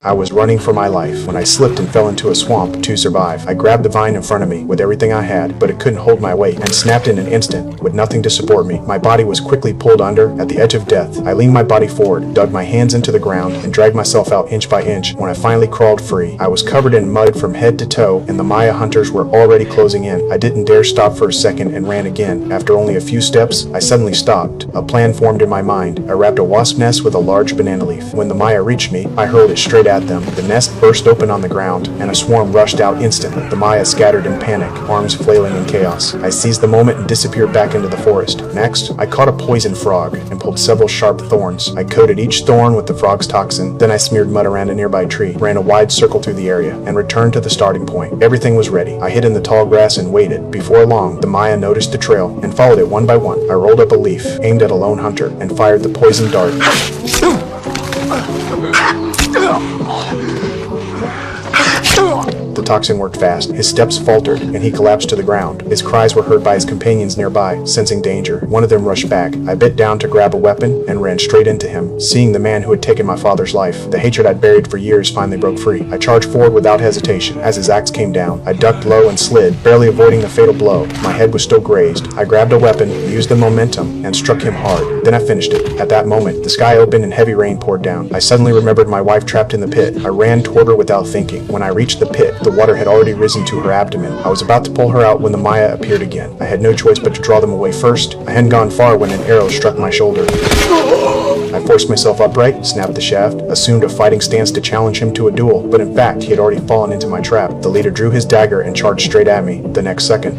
I was running for my life when I slipped and fell into a swamp to survive. I grabbed the vine in front of me with everything I had, but it couldn't hold my weight and snapped in an instant with nothing to support me. My body was quickly pulled under at the edge of death. I leaned my body forward, dug my hands into the ground, and dragged myself out inch by inch. When I finally crawled free, I was covered in mud from head to toe, and the Maya hunters were already closing in. I didn't dare stop for a second and ran again. After only a few steps, I suddenly stopped. A plan formed in my mind. I wrapped a wasp nest with a large banana leaf. When the Maya reached me, I hurled it straight at them. The nest burst open on the ground, and a swarm rushed out instantly. The Maya scattered in panic, arms flailing in chaos. I seized the moment and disappeared back into the forest. Next, I caught a poison frog and pulled several sharp thorns. I coated each thorn with the frog's toxin. Then I smeared mud around a nearby tree, ran a wide circle through the area, and returned to the starting point. Everything was ready. I hid in the tall grass and waited. Before long, the Maya noticed the trail and followed it one by one. I rolled up a leaf, aimed at a lone hunter, and fired the poison dart. The toxin worked fast. His steps faltered, and he collapsed to the ground. His cries were heard by his companions nearby, sensing danger. One of them rushed back. I bent down to grab a weapon and ran straight into him, seeing the man who had taken my father's life. The hatred I'd buried for years finally broke free. I charged forward without hesitation. As his axe came down, I ducked low and slid, barely avoiding the fatal blow. My head was still grazed. I grabbed a weapon, used the momentum, and struck him hard. Then I finished it. At that moment, the sky opened and heavy rain poured down. I suddenly remembered my wife trapped in the pit. I ran toward her without thinking. When I reached the pit, the water had already risen to her abdomen. I was about to pull her out when the Maya appeared again. I had no choice but to draw them away first. I hadn't gone far when an arrow struck my shoulder. I forced myself upright, snapped the shaft, assumed a fighting stance to challenge him to a duel, but in fact, he had already fallen into my trap. The leader drew his dagger and charged straight at me. The next second,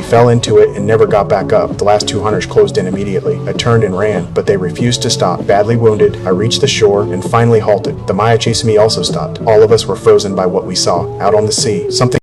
fell into it and never got back up. The last two hunters closed in immediately. I turned and ran, but they refused to stop. Badly wounded, I reached the shore and finally halted. The Maya chasing me also stopped. All of us were frozen by what we saw. Out on the sea, something